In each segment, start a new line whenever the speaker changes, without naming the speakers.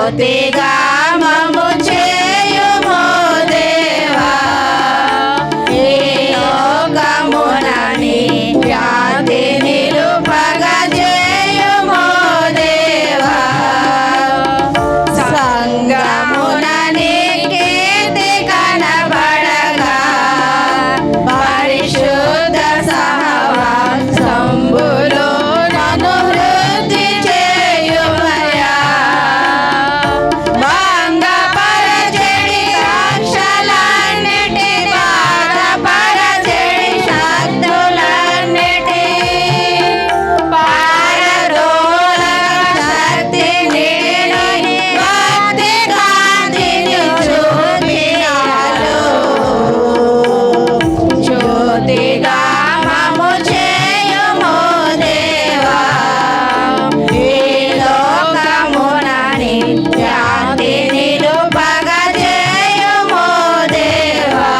జ్యోతిగా మము చేయుము దేవా ఈ లోకమునని ఖ్యాతి నిలుపగజేయుము దేవా సంగమునని కీర్తి కనబడగా పరిశుద్ధ సహవాసంబులో నన్ను వృద్ధి చేయుమయా భంగపరచెడి సాక్షలన్నిటి బాధపరచెడి శక్తులన్నిటి పారదోల శక్తి నీడని భక్తి కాంతిని చూపినాలు జ్యోతిగా మము చేయుము దేవా ఈ లోకమునని ఖ్యాతి నిలుపగజేయుము దేవా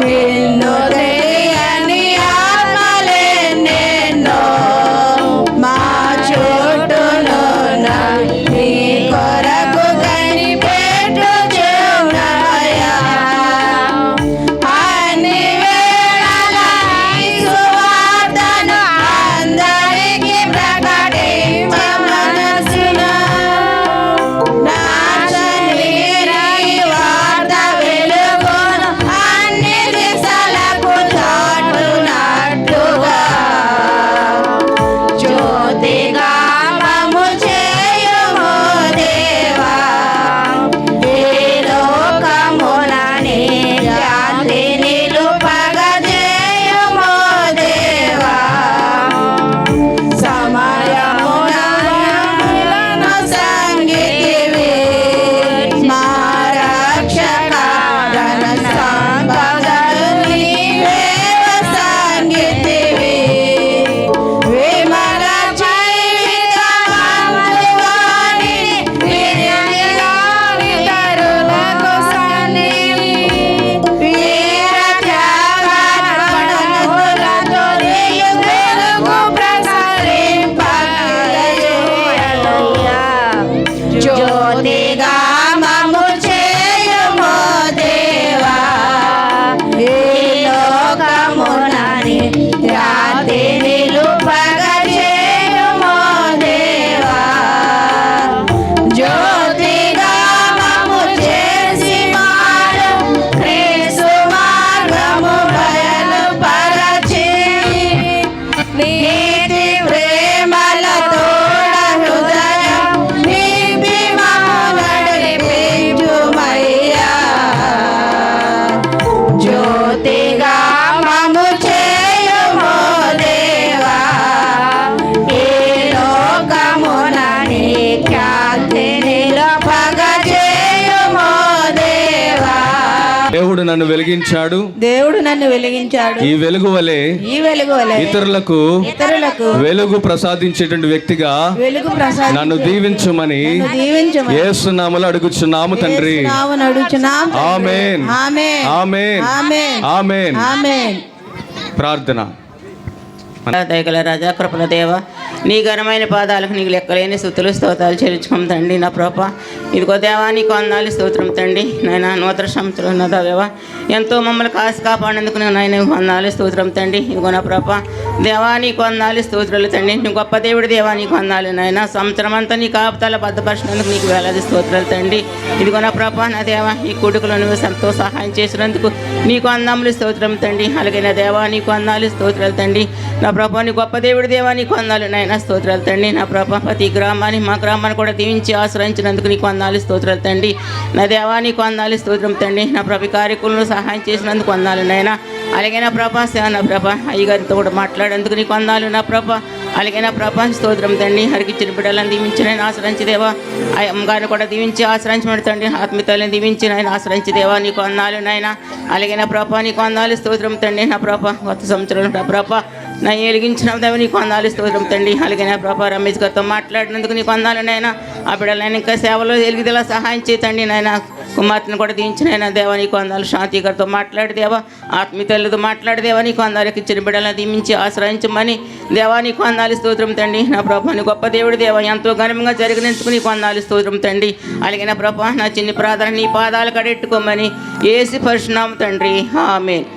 నిన్ను తెలియని ఆత్మలెన్నెన్నో మా చుట్టూనున్న నీ కొరకు కనిపెట్టుచున్నవయ్యా అన్ని వేళల ఈ సువార్తను అందరికీ ప్రకటించ మనసున నాశని వార్త వెలుగును అన్ని దిశలకు చాటునట్టుగా జ్యోతిగా మము చేయుము దేవా ఈ లోకమునని ఖ్యాతి నిలుపగజేయుము దేవా సమయమున సంగీతివి మా రక్షక ఘన సంపదలు నీవేవ సంగీతివి విమల జీవితమమువాణి వితరులకు సన్నిధి వీర త్యాగములతో నీయు వెలుగు ప్రసరింపగలయ్యా జ్యోతిగా మము చేయుము దేవా ఈ లోకమునని ఖ్యాతి నిలుపగజేయుము దేవా జ్యోతిగా మము చేసి మారు క్రీస్తు మార్గము బయలుపరచి నీతి ప్రేమల తోడ హృదయం నింపి మమ్ము నడిపించుమయ్యా జ్యోతిగా మము చేయుము దేవా ఈ లోకమునని ఖ్యాతి నిలుపగజేయుము దేవా
దేవుడు నన్ను వెలిగించాడు.
దేవుడు నన్ను వెలిగించాడు
ఈ వెలుగు వలె
ఈ వెలుగు వలె
ఇతరులకు వెలుగు ప్రసాదించేటువంటి వ్యక్తిగా
వెలుగు ప్రసాదం
నన్ను దీవించుమని
దీవించమని
యేసునామములో అడుగుచున్నాము తండ్రి.
నామమున అడుగుచున్నాము తండ్రి.
ఆమేన్
ఆమేన్
ఆమేన్
ఆమేన్
ఆమేన్.
ఆమేన్.
ప్రార్థన.
దయగల రాజా కృపల దేవ నీ ఘనమైన పాదాలకు నీకు లెక్కలేని స్తుతులు స్తోత్రాలు చెల్లించుకోం తండ్రి. నా ప్రభ ఇదిగో దేవా నీకు వందనాలు స్తోత్రం తండ్రి. నాయన నూతన సంవత్సరం ఉన్నదా దేవా ఎంతో మమ్మల్ని కాసి కాపాడేందుకు నాయన వందనాలు స్తోత్రం తండ్రి. ఇదిగో నా ప్రభ దేవా నీకు వందనాలు స్తోత్రాలు తండ్రి. నువ్వు గొప్ప దేవుడు దేవా నీకు వందనాలు నాయన. సంవత్సరం అంతా నీ కాపుతాల భద్రపరిచినందుకు నీకు వేలాది స్తోత్రాలు తండ్రి. ఇదిగో నా ప్రభ నా దేవా ఈ కొడుకులు నువ్వు ఎంతో సహాయం చేసినందుకు నీకు వందనములు స్తోత్రం తండ్రి. అలాగే నా దేవా నీకు వందనాలు స్తోత్రాలు తండ్రి. నా ప్రభ నీ గొప్ప దేవుడు దేవా నీకు వందనాలు నాయన స్తోత్రాలు తండ్రి. నా ప్రభ ప్రతి గ్రామాన్ని మా గ్రామాన్ని కూడా దీవించి ఆశ్రయించినందుకు నీకు వందనాలు స్తోత్రాలు తండ్రి. నా దేవా నీకు వందనాలు స్తోత్రం తండ్రి. నా ప్రభ కార్యక్రమంలో సహాయం చేసినందుకు వందనాలు నాయన. అలాగే నా ప్రభ నా ప్రభ అయ్యగారితో కూడా మాట్లాడేందుకు నీకు వందనాలు నా ప్రభ. అలాగే నా ప్రభ స్తోత్రం తండ్రి. హరికిచ్చిన బిడ్డలను దీవించి నేను ఆశ్రయించి దేవా అమ్మగారిని కూడా దీవించి ఆశ్రయించమని తండ్రి. ఆత్మీయతలను దీవించి నేను ఆశ్రయించి దేవా నీకు వందనాలు నాయన. అలాగే నా ప్రభ నీకు వందనాలు స్తోత్రం తండ్రి. నా ప్రభ కొత్త సంవత్సరం నా ప్రభ నా వెలిగించిన దేవ నీకు వందనాలు స్తోత్రం తండ్రి. అలాగే నా ప్రభ రమేష్ గారితో మాట్లాడినందుకు నీకు వందనాలు నాయన. ఆ బిడ్డలైనా ఇంకా సేవలో ఎలిగిదలా సహాయం చేయతండి నాయన. కుమార్తెను కూడా దీవించినైనా దేవా నీకు వందనాలు. శాంతి గారితో మాట్లాడి దేవా, ఆత్మీయతలతో మాట్లాడి దేవా నీకు వందనాలు. ఇచ్చిన బిడ్డలను దీవించి ఆశ్రయించమని దేవా నీకు వందనాలు స్తోత్రం తండ్రి. నా ప్రభా నీ గొప్ప దేవుడు దేవా, ఎంతో ఘనంగా జరిగినందుకు నీకు వందనాలు స్తోత్రం తండ్రి. అలాగే నా ప్రభా నా చిన్ని ప్రార్థన నీ పాదాలు కడెట్టుకోమని యేసు పరిశునామమున తండ్రి, ఆమేన్.